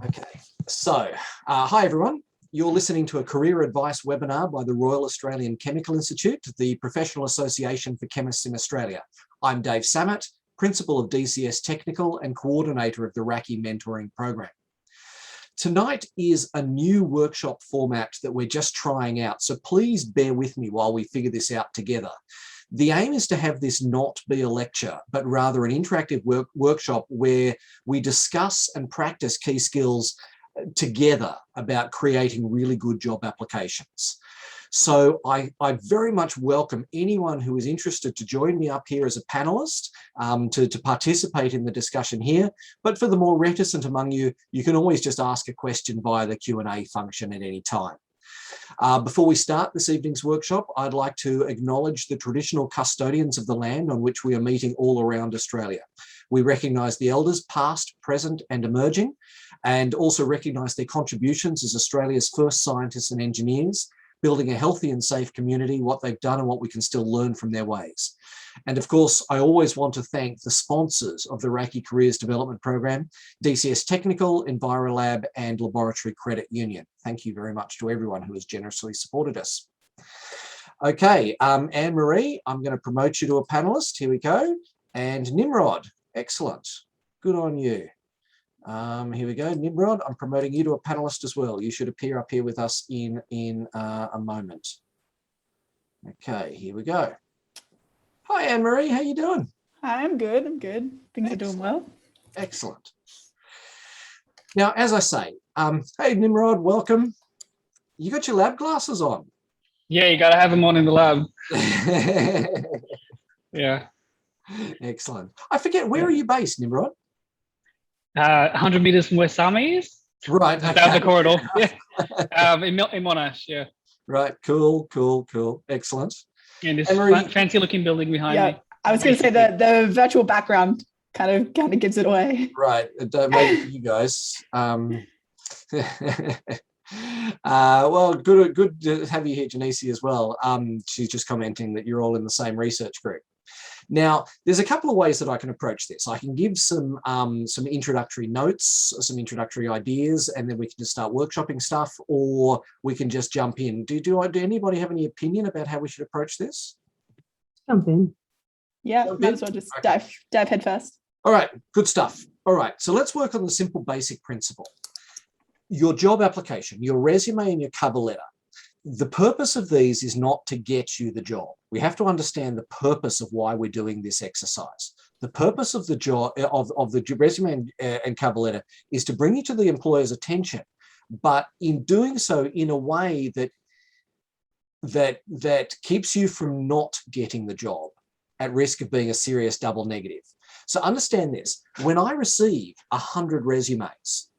Okay, so hi everyone. You're listening to a career advice webinar by the Royal Australian Chemical Institute, the Professional Association for Chemists in Australia. I'm Dave Samet, Principal of DCS Technical and Coordinator of the RACI Mentoring Program. Tonight is a new workshop format that we're just trying out, so please bear with me while we figure this out together. The aim is to have this not be a lecture, but rather an interactive workshop where we discuss and practice key skills together about creating really good job applications. So I very much welcome anyone who is interested to join me up here as a panelist to participate in the discussion here. But for the more reticent among you, you can always just ask a question via the Q&A function at any time. Before we start this evening's workshop, I'd like to acknowledge the traditional custodians of the land on which we are meeting all around Australia. We recognise the elders past, present and emerging, and also recognise their contributions as Australia's first scientists and engineers, building a healthy and safe community, what they've done and what we can still learn from their ways. And of course, I always want to thank the sponsors of the RACI Careers Development Program, DCS Technical, Envirolab and Laboratory Credit Union. Thank you very much to everyone who has generously supported us. Okay, Anne-Marie, I'm going to promote you to a panelist. Here we go. And Nimrod, excellent. Good on you. Here we go, Nimrod, I'm promoting you to a panelist as well. You should appear up here with us in a moment. Okay, here we go. Hi, Anne-Marie, how you doing? Hi, I'm good, Things are doing well. Excellent. Now, as I say, hey, Nimrod, welcome. You got your lab glasses on? Yeah, you got to have them on in the lab. Yeah. Excellent. I forget, where are you based, Nimrod? 100 meters from where Sami is. Right. Okay. Down the corridor. Yeah. In Monash, yeah. Right. Cool. Excellent. And this fancy looking building behind me. I was going to say the virtual background kind of gives it away. Right. Maybe for you guys. Well, good to have you here, Janice, as well. She's just commenting that you're all in the same research group. Now, there's a couple of ways that I can approach this. I can give some introductory notes, some introductory ideas, and then we can just start workshopping stuff, or we can just jump in. Do anybody have any opinion about how we should approach this? Jump in. Yeah, might as well just dive head first. All right, good stuff. All right, so let's work on the simple basic principle. Your job application, your resume and your cover letter. The purpose of these is not to get you the job. We have to understand the purpose of why we're doing this exercise. The purpose of the job of the resume and cover letter is to bring you to the employer's attention, but in doing so in a way that keeps you from not getting the job at risk of being a serious double negative. So understand this. When I receive 100 resumes,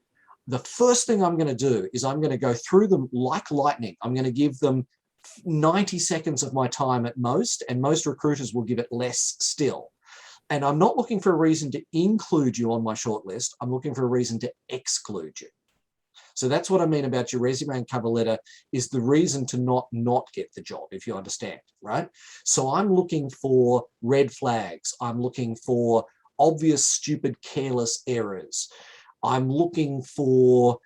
the first thing I'm going to do is I'm going to go through them like lightning. I'm going to give them 90 seconds of my time at most, and most recruiters will give it less still. And I'm not looking for a reason to include you on my shortlist. I'm looking for a reason to exclude you. So that's what I mean about your resume and cover letter, is the reason to not get the job, if you understand, right? So I'm looking for red flags. I'm looking for obvious, stupid, careless errors. I'm looking for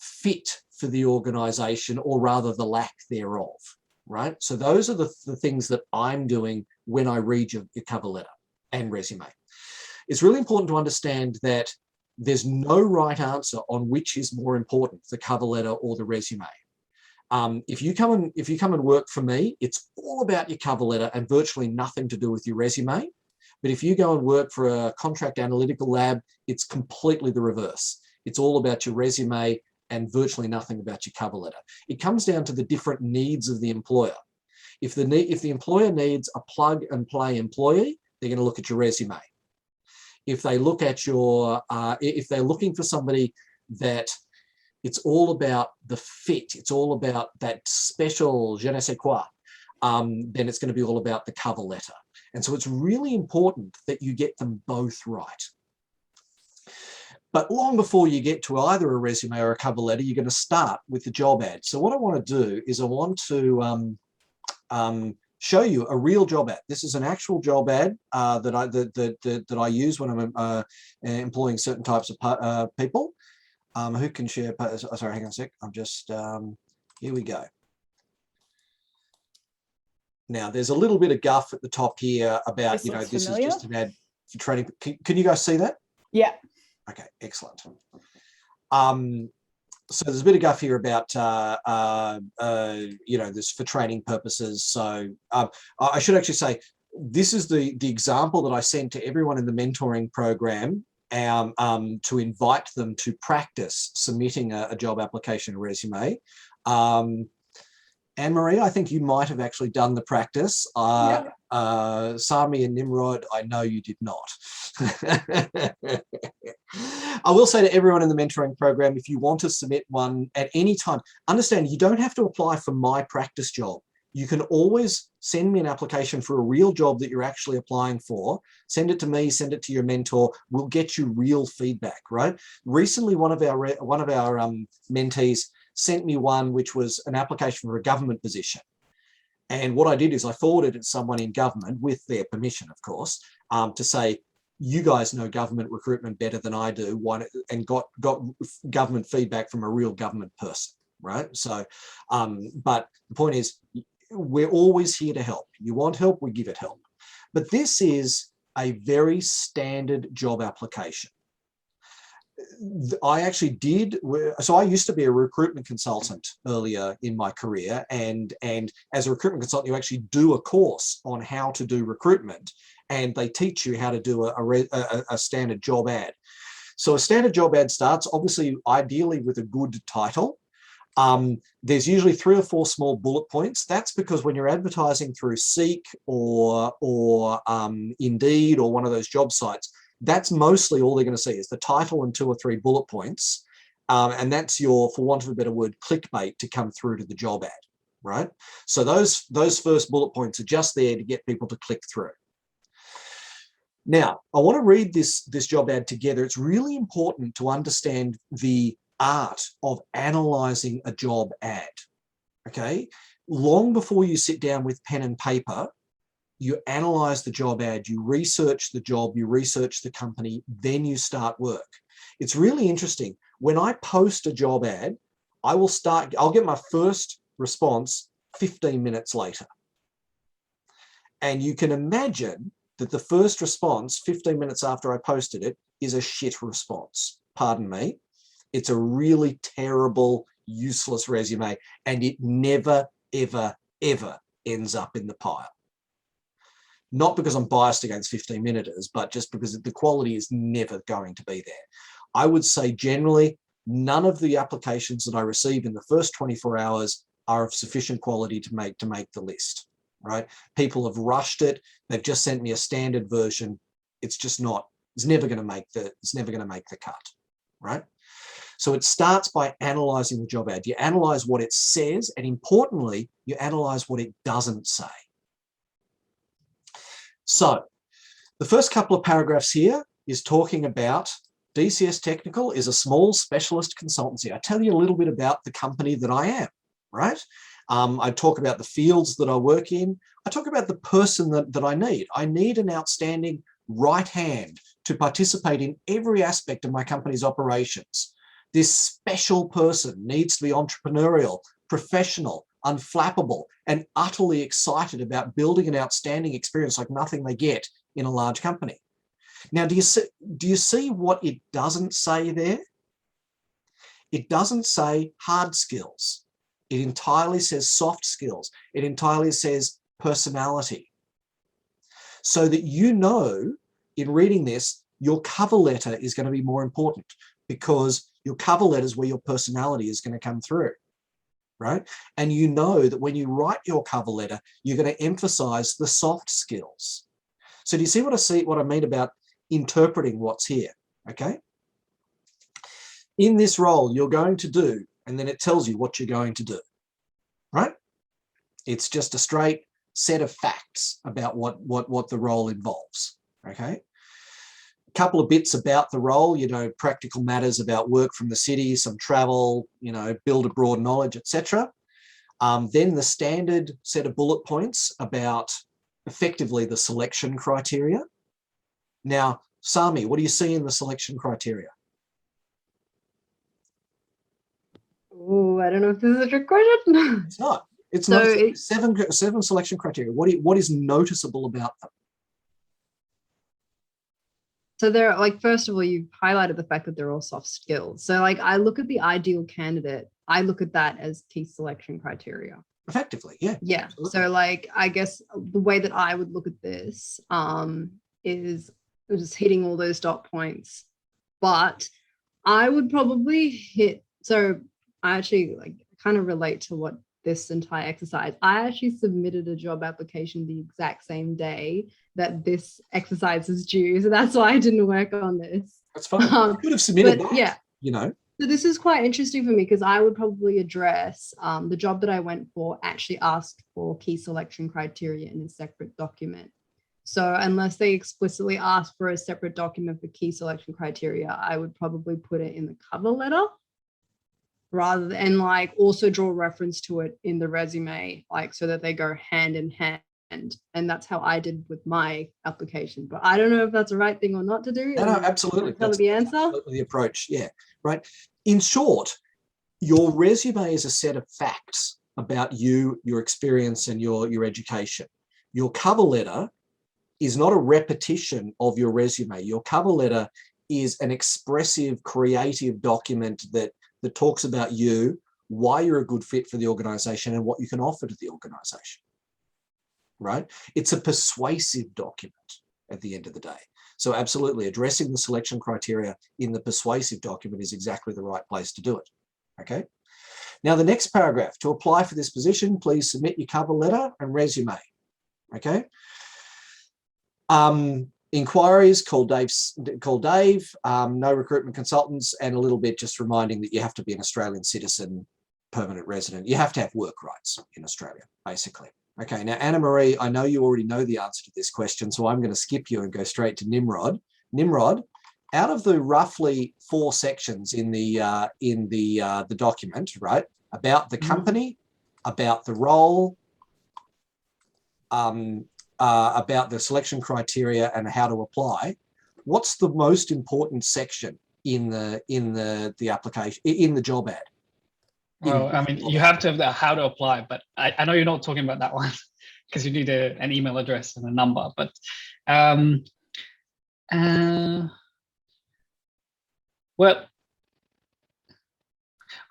fit for the organization, or rather the lack thereof, right? So those are the things that I'm doing when I read your cover letter and resume. It's really important to understand that there's no right answer on which is more important, the cover letter or the resume. If you come and work for me, it's all about your cover letter and virtually nothing to do with your resume. But if you go and work for a contract analytical lab, it's completely the reverse. It's all about your resume and virtually nothing about your cover letter. It comes down to the different needs of the employer. If the employer needs a plug and play employee, they're going to look at your resume. If they look at if they're looking for somebody that it's all about the fit, it's all about that special je ne sais quoi, then it's going to be all about the cover letter. And so it's really important that you get them both right. But long before you get to either a resume or a cover letter, you're going to start with the job ad. So what I want to do is I want to show you a real job ad. This is an actual job ad that I use when I'm employing certain types of people. Who can share? Sorry, hang on a sec. I'm just, here we go. Now, there's a little bit of guff at the top here about, This looks this familiar. is just an ad for training. Can you guys see that? Yeah. Okay, excellent. So there's a bit of guff here about, this for training purposes. So I should actually say, this is the example that I sent to everyone in the mentoring program to invite them to practice submitting a job application resume. Anne-Marie, I think you might have actually done the practice. Sami and Nimrod, I know you did not. I will say to everyone in the mentoring program, if you want to submit one at any time, understand you don't have to apply for my practice job. You can always send me an application for a real job that you're actually applying for. Send it to me, send it to your mentor. We'll get you real feedback, right? Recently, one of our mentees sent me one which was an application for a government position. And what I did is I forwarded it to someone in government with their permission, of course, to say, you guys know government recruitment better than I do, and got government feedback from a real government person, right? So, but the point is, we're always here to help. You want help, we give it help. But this is a very standard job application. I actually did, so I used to be a recruitment consultant earlier in my career, and as a recruitment consultant, you actually do a course on how to do recruitment, and they teach you how to do a standard job ad. So a standard job ad starts, obviously, ideally with a good title. There's usually 3 or 4 small bullet points. That's because when you're advertising through Seek or Indeed or one of those job sites, that's mostly all they're going to see is the title and 2 or 3 bullet points. And that's your, for want of a better word, clickbait to come through to the job ad, right? So those first bullet points are just there to get people to click through. Now, I want to read this job ad together. It's really important to understand the art of analyzing a job ad, okay? Long before you sit down with pen and paper, you analyze the job ad, you research the job, you research the company, then you start work. It's really interesting. When I post a job ad, I'll get my first response 15 minutes later. And you can imagine that the first response 15 minutes after I posted it is a shit response. Pardon me. It's a really terrible, useless resume, and it never, ever, ever ends up in the pile. Not because I'm biased against 15-minuters, but just because the quality is never going to be there. I would say generally, none of the applications that I receive in the first 24 hours are of sufficient quality to make the list, right? People have rushed it. They've just sent me a standard version. It's just not, it's never going to make the cut, right? So it starts by analyzing the job ad. You analyze what it says, and importantly, you analyze what it doesn't say. So the first couple of paragraphs here is talking about DCS Technical is a small specialist consultancy. I tell you a little bit about the company that I am, right? I talk about the fields that I work in. I talk about the person that I need. I need an outstanding right hand to participate in every aspect of my company's operations. This special person needs to be entrepreneurial, professional, unflappable, and utterly excited about building an outstanding experience like nothing they get in a large company. Now, do you see what it doesn't say there? It doesn't say hard skills. It entirely says soft skills. It entirely says personality. So that you know, in reading this, your cover letter is going to be more important, because your cover letter is where your personality is going to come through, right? And you know that when you write your cover letter, you're going to emphasize the soft skills. So do you see what I mean about interpreting what's here, okay? In this role, you're going to do, and then it tells you what you're going to do, right? It's just a straight set of facts about what the role involves, okay? A couple of bits about the role, practical matters about work from the city, some travel, build a broad knowledge, etc. Then the standard set of bullet points about effectively the selection criteria. Now, Sami, what do you see in the selection criteria? I don't know if this is a trick question. It's not. It's So not seven selection criteria. What is noticeable about them? So they're like, first of all, you've highlighted the fact that they're all soft skills. So like I look at the ideal candidate, I look at that as key selection criteria. Effectively, yeah. Yeah. Absolutely. So like I guess the way that I would look at this is just hitting all those dot points. But I would probably hit, so I actually like kind of relate to what this entire exercise. I actually submitted a job application the exact same day that this exercise is due. So that's why I didn't work on this. That's fine. You could have submitted that, yeah. you know. So this is quite interesting for me because I would probably address the job that I went for actually asked for key selection criteria in a separate document. So unless they explicitly ask for a separate document for key selection criteria, I would probably put it in the cover letter rather than like also draw reference to it in the resume, like so that they go hand in hand. And that's how I did with my application. But I don't know if that's the right thing or not to do. No, absolutely. That's the answer. Absolutely the approach, yeah, right. In short, your resume is a set of facts about you, your experience, and your education. Your cover letter is not a repetition of your resume. Your cover letter is an expressive, creative document that talks about you, why you're a good fit for the organization, and what you can offer to the organization, right? It's a persuasive document at the end of the day. So absolutely, addressing the selection criteria in the persuasive document is exactly the right place to do it, okay? Now, the next paragraph, to apply for this position, please submit your cover letter and resume, okay? Inquiries, call Dave, no recruitment consultants, and a little bit just reminding that you have to be an Australian citizen, permanent resident. You have to have work rights in Australia, basically. Okay, now, Anna-Marie, I know you already know the answer to this question, so I'm going to skip you and go straight to Nimrod. Nimrod, out of the roughly 4 sections in the document, right, about the company, about the role, about the selection criteria and how to apply, what's the most important section in the application, in the job ad? Well, I mean, you have to have the how to apply, but I know you're not talking about that one because you need an email address and a number. But well,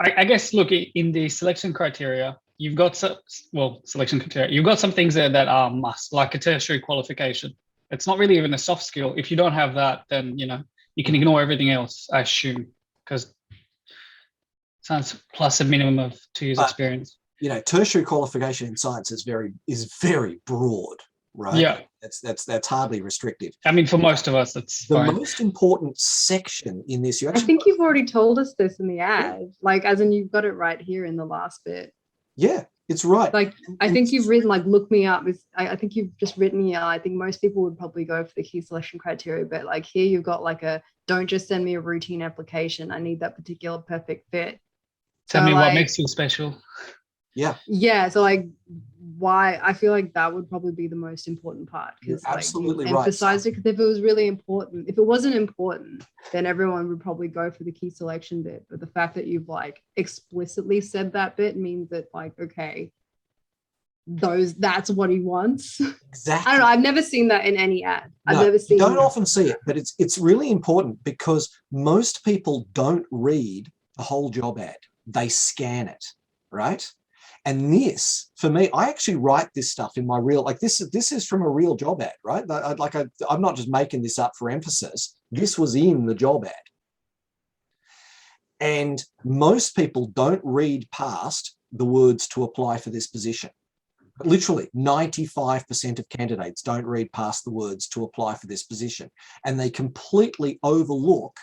I guess, look, in the selection criteria, you've got selection criteria. You've got some things there that are must, like a tertiary qualification. It's not really even a soft skill. If you don't have that, then you can ignore everything else, I assume, because science plus a minimum of 2 years experience. Tertiary qualification in science is very broad, right? Yeah, that's hardly restrictive. I mean, for most of us, that's the fine. most important section in this. I think you've already told us this in the ad, like as in you've got it right here in the last bit. Yeah, it's right. Like I think you've written like look me up. I think you've just written here. I think most people would probably go for the key selection criteria, but like here you've got like don't just send me a routine application. I need that particular perfect fit. Tell me what makes you special. Yeah. Yeah. So like why I feel like that would probably be the most important part because absolutely like, emphasize it, because if it was really important, if it wasn't important, then everyone would probably go for the key selection bit. But the fact that you've like explicitly said that bit means that like, okay, that's what he wants. Exactly. I don't know. I've never seen that in any ad. I've never seen. You don't often see it, but it's really important because most people don't read the whole job ad. They scan it, right? And this, for me, I actually write this stuff in my real, like this is from a real job ad, right? I'm not just making this up for emphasis. This was in the job ad. And most people don't read past the words to apply for this position. Literally 95% of candidates don't read past the words to apply for this position. And they completely overlook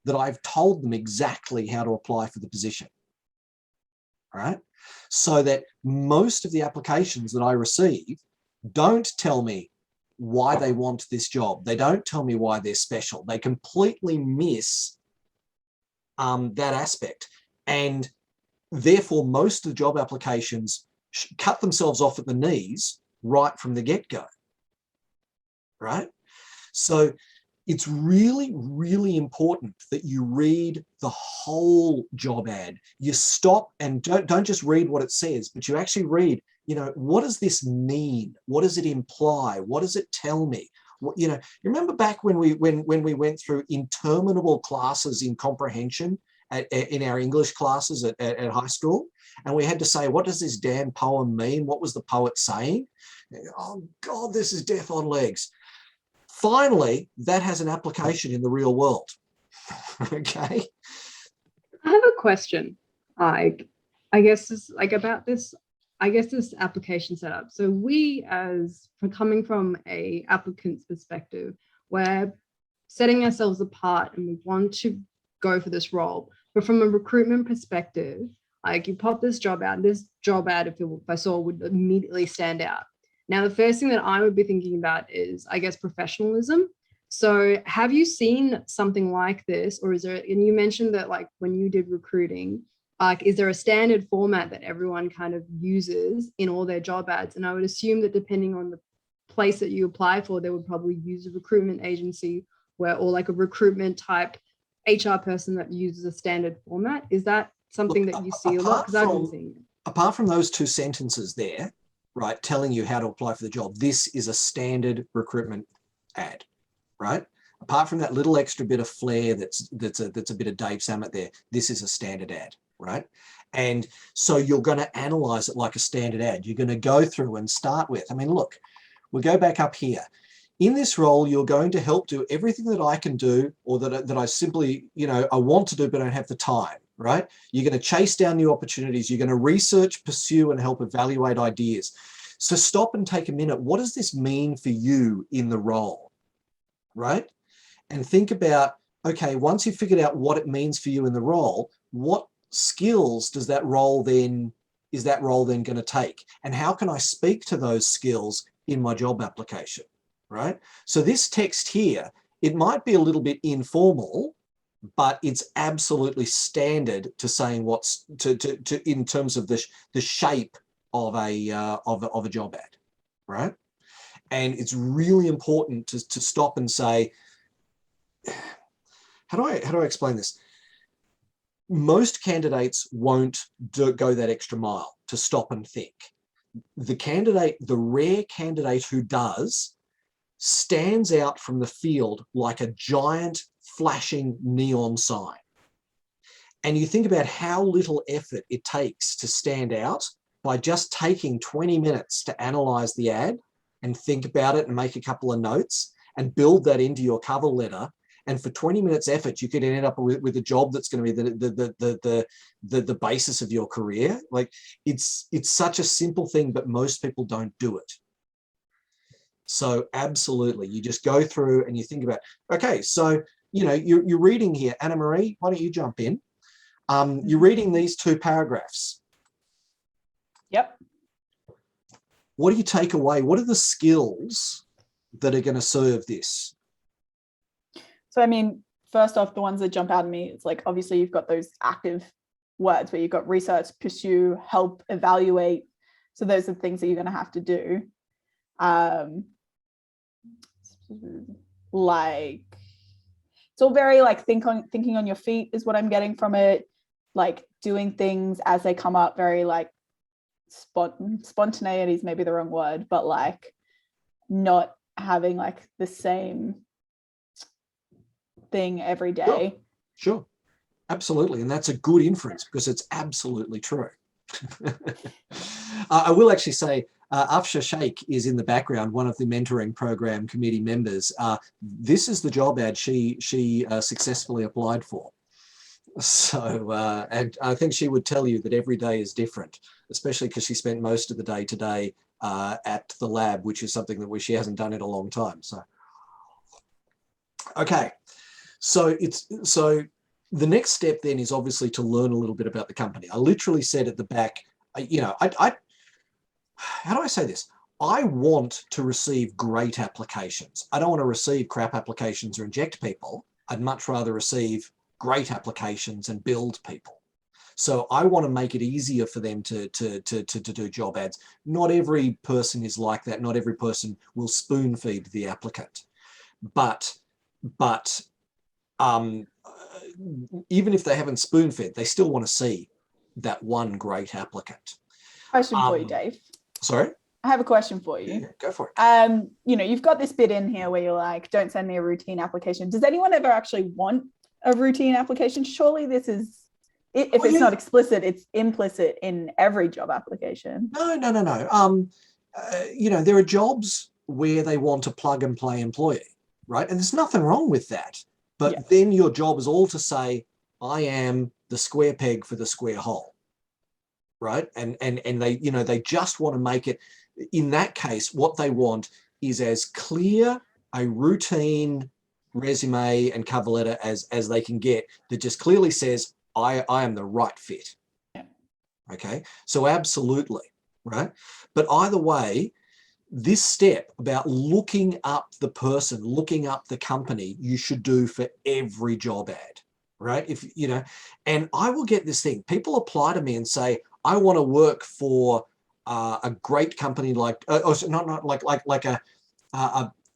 that I've told them exactly how to apply for the position, right? So that most of the applications that I receive don't tell me why they want this job. They don't tell me why they're special. They completely miss that aspect. And therefore, most of the job applications cut themselves off at the knees right from the get-go, right? So it's really, really important that you read the whole job ad. You stop and don't just read what it says, but you actually read, you know, what does this mean? What does it imply? What does it tell me? What, you know, you remember back when we went through interminable classes in comprehension in our English classes at high school, and we had to say, what does this damn poem mean? What was the poet saying? Oh God, this is death on legs. Finally, that has an application in the real world. Okay. I have a question. I guess this about this. I guess this application setup. So we, as for coming from a applicant's perspective, we're setting ourselves apart and we want to go for this role. But from a recruitment perspective, like you pop this job out, if I saw would immediately stand out. Now, the first thing that I would be thinking about is, I guess, professionalism. So have you seen something like this, or is there, and you mentioned that like when you did recruiting, like, is there a standard format that everyone kind of uses in all their job ads? And I would assume that depending on the place that you apply for, they would probably use a recruitment agency or like a recruitment type HR person that uses a standard format. Is that something that you see a lot? Because I've been seeing it. Apart from those two sentences there, right, telling you how to apply for the job, this is a standard recruitment ad, right? Apart from that little extra bit of flair that's a bit of Dave Samet there, this is a standard ad, right? And so you're going to analyze it like a standard ad. You're going to go through and start with, I mean, look, we'll go back up here. In this role, you're going to help do everything that I can do, or that I simply, you know, I want to do, but I don't have the time, right? You're going to chase down new opportunities. You're going to research, pursue, and help evaluate ideas. So stop and take a minute. What does this mean for you in the role, right? And think about, okay, once you've figured out what it means for you in the role, what skills is that role then going to take? And how can I speak to those skills in my job application, right? So this text here, it might be a little bit informal, but it's absolutely standard to saying what's to in terms of the shape of a job ad, right? And it's really important to stop and say, how do I explain this? Most candidates won't go that extra mile to stop and think. The rare candidate who does, stands out from the field like a giant flashing neon sign. And you think about how little effort it takes to stand out by just taking 20 minutes to analyze the ad and think about it and make a couple of notes and build that into your cover letter. And for 20 minutes effort, you could end up with a job that's going to be the basis of your career. Like it's such a simple thing, but most people don't do it. So absolutely, you just go through and you think about, okay, so, you know, you're reading here. Anna Marie, why don't you jump in? You're reading these two paragraphs. Yep. What do you take away? What are the skills that are going to serve this? So, I mean, first off, the ones that jump out at me, it's like, obviously you've got those active words where you've got research, pursue, help, evaluate. So those are the things that you're going to have to do. Like, it's all very like thinking on your feet is what I'm getting from it. Like doing things as they come up, very like spontaneity is maybe the wrong word, but like not having like the same thing every day. Sure. Absolutely. And that's a good inference because it's absolutely true. I will actually say Afsha Sheikh is in the background, one of the mentoring program committee members. This is the job ad she successfully applied for. So, and I think she would tell you that every day is different, especially because she spent most of the day today at the lab, which is something that she hasn't done in a long time. So, okay. So the next step then is obviously to learn a little bit about the company. I literally said at the back, you know, how do I say this? I want to receive great applications. I don't want to receive crap applications or inject people. I'd much rather receive great applications and build people. So I want to make it easier for them to do job ads. Not every person is like that. Not every person will spoon feed the applicant. But but even if they haven't spoon-fed, they still want to see that one great applicant. Question for you, Dave. Sorry? I have a question for you. Yeah, go for it. You've got this bit in here where you're like, don't send me a routine application. Does anyone ever actually want a routine application? Surely this is, if it's not explicit, it's implicit in every job application. No. There are jobs where they want a plug and play employee, right? And there's nothing wrong with that. But then your job is all to say, I am the square peg for the square hole, right? And they just want to make it, in that case, what they want is as clear a routine resume and cover letter as they can get that just clearly says, I am the right fit. Yeah. Okay, so absolutely, right? But either way, this step about looking up the person, looking up the company, you should do for every job ad, right? And I will get this thing. People apply to me and say, I want to work for a great company like,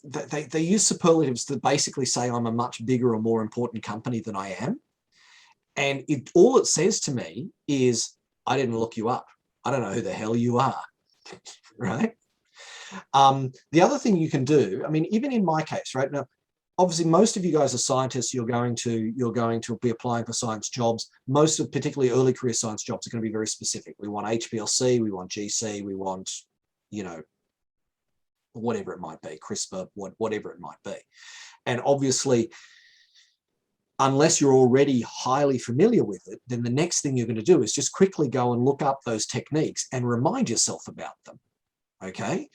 they use superlatives that basically say I'm a much bigger or more important company than I am. And all it says to me is, I didn't look you up. I don't know who the hell you are, right? The other thing you can do, I mean, even in my case, right now, obviously most of you guys are scientists. You're going to be applying for science jobs. Most of particularly early career science jobs are going to be very specific. We want HPLC, we want GC, we want, whatever it might be, CRISPR, whatever it might be. And obviously, unless you're already highly familiar with it, then the next thing you're going to do is just quickly go and look up those techniques and remind yourself about them. Okay.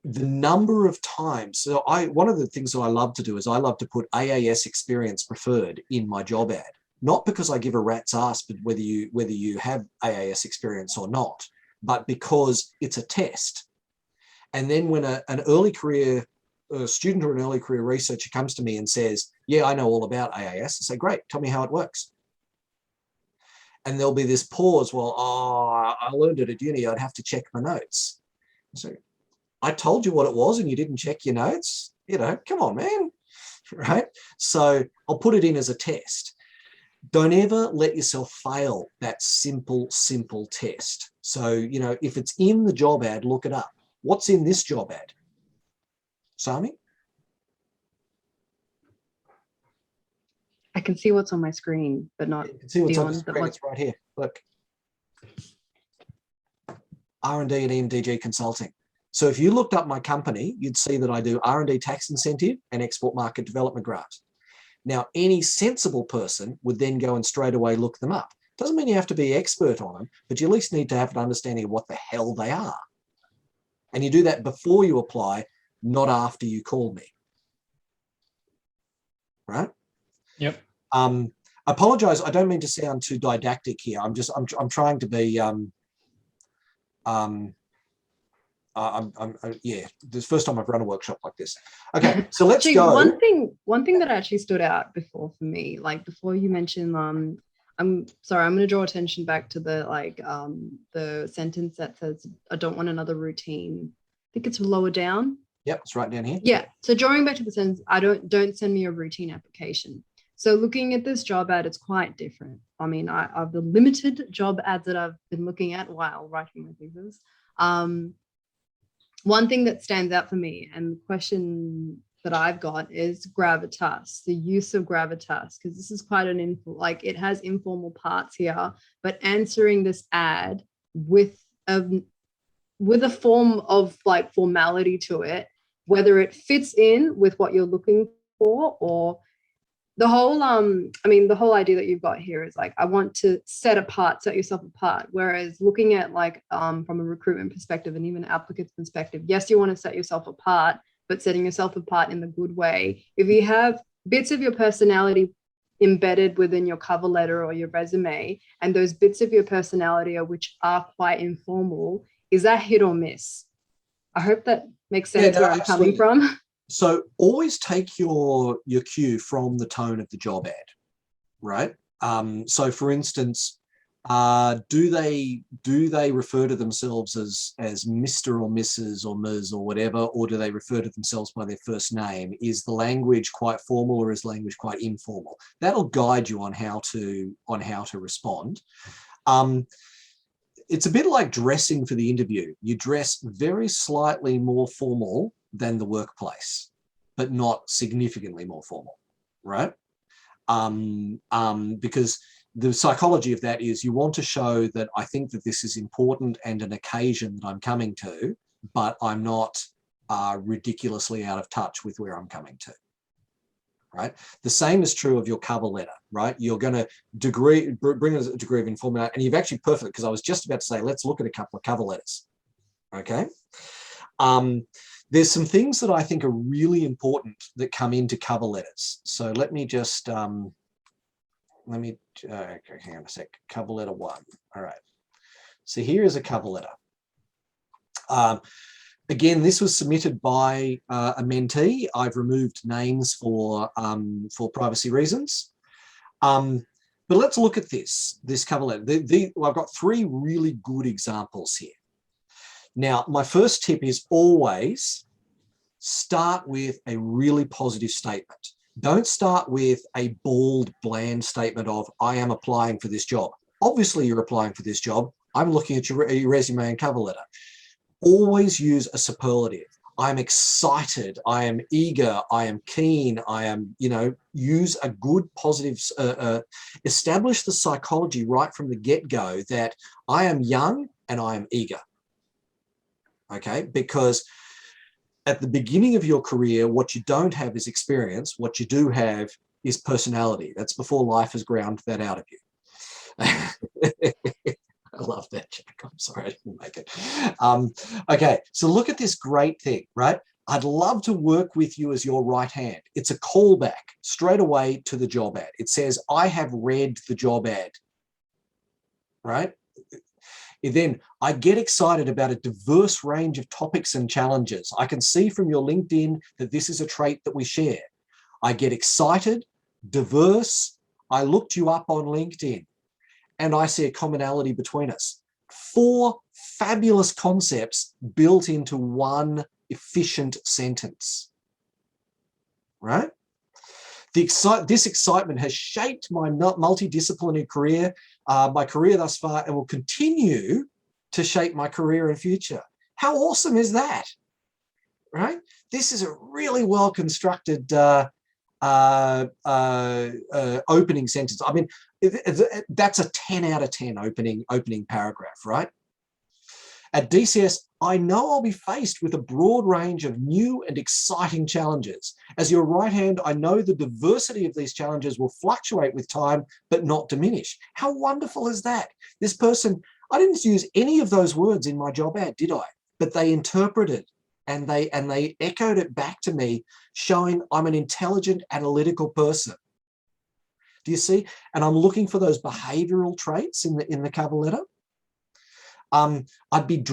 The number of times, so one of the things that I love to do is I love to put AAS experience preferred in my job ad, not because I give a rat's ass, but whether you have AAS experience or not, but because it's a test. And then when an early career student or an early career researcher comes to me and says, yeah, I know all about AAS, I say, great, tell me how it works. And there'll be this pause, well, I learned it at uni, I'd have to check my notes. So I told you what it was and you didn't check your notes, come on, man, right? So I'll put it in as a test. Don't ever let yourself fail that simple test. So, if it's in the job ad, look it up. What's in this job ad? Sami? I can see what's on my screen, but not you can see what's on the beyond screen. what's It's right here. Look. R&D and EMDG consulting. So if you looked up my company, you'd see that I do R&D tax incentive and export market development grants. Now, any sensible person would then go and straight away look them up. Doesn't mean you have to be expert on them, but you at least need to have an understanding of what the hell they are. And you do that before you apply, not after you call me. Right? Yep. Apologize. I don't mean to sound too didactic here. I'm trying to be, yeah, this is the first time I've run a workshop like this. Okay, so let's go. One thing that actually stood out before for me, like before you mentioned, I'm sorry, I'm going to draw attention back to the sentence that says, I don't want another routine. I think it's lower down. Yep, it's right down here. Yeah, so drawing back to the sentence, don't send me a routine application. So looking at this job ad, it's quite different. I mean, I've the limited job ads that I've been looking at while writing my thesis. One thing that stands out for me, and the question that I've got, is Gravitas, the use of Gravitas, because this is quite it has informal parts here, but answering this ad with a form of like formality to it, whether it fits in with what you're looking for, or the whole the whole idea that you've got here is like, I want to set yourself apart. Whereas looking at from a recruitment perspective and even applicant's perspective, yes, you want to set yourself apart, but setting yourself apart in the good way. If you have bits of your personality embedded within your cover letter or your resume, and those bits of your personality which are quite informal, is that hit or miss? I hope that makes sense where I'm coming from. So always take your cue from the tone of the job ad, right? So for instance, Do they refer to themselves as Mr. or Mrs. or Ms. or whatever, or do they refer to themselves by their first name? Is the language quite formal or is language quite informal? That'll guide you on how to respond. It's a bit like dressing for the interview. You dress very slightly more formal than the workplace, but not significantly more formal, right? Because the psychology of that is you want to show that I think that this is important and an occasion that I'm coming to, but I'm not ridiculously out of touch with where I'm coming to, right? The same is true of your cover letter, right? You're going to bring a degree of informality, and you've actually perfect, because I was just about to say, let's look at a couple of cover letters, okay? There's some things that I think are really important that come into cover letters. So let me just, okay, hang on a sec. Cover letter 1. All right. So here is a cover letter. Again, this was submitted by a mentee. I've removed names for privacy reasons. But let's look at this cover letter. Well, I've got 3 really good examples here. Now, my first tip is always start with a really positive statement. Don't start with a bald, bland statement of, I am applying for this job. Obviously, you're applying for this job. I'm looking at your resume and cover letter. Always use a superlative. I'm excited. I am eager. I am keen. I am, use a good, positive, establish the psychology right from the get-go that I am young and I am eager. Okay, because at the beginning of your career, what you don't have is experience. What you do have is personality. That's before life has ground that out of you. I love that, Jack. I'm sorry I didn't make it. Okay, so look at this great thing, right? I'd love to work with you as your right hand. It's a callback straight away to the job ad. It says, I have read the job ad, right? Then I get excited about a diverse range of topics and challenges. I can see from your LinkedIn that this is a trait that we share. I get excited, diverse. I looked you up on LinkedIn and I see a commonality between us. 4 fabulous concepts built into one efficient sentence, right? This excitement has shaped my multidisciplinary career, my career thus far, and will continue to shape my career in future. How awesome is that, right? This is a really well-constructed opening sentence. I mean, that's a 10 out of 10 opening paragraph, right? At DCS, I know I'll be faced with a broad range of new and exciting challenges. As your right hand, I know the diversity of these challenges will fluctuate with time, but not diminish. How wonderful is that? This person, I didn't use any of those words in my job ad, did I? But they interpreted and they echoed it back to me, showing I'm an intelligent, analytical person. Do you see? And I'm looking for those behavioral traits in the cover letter. I'd be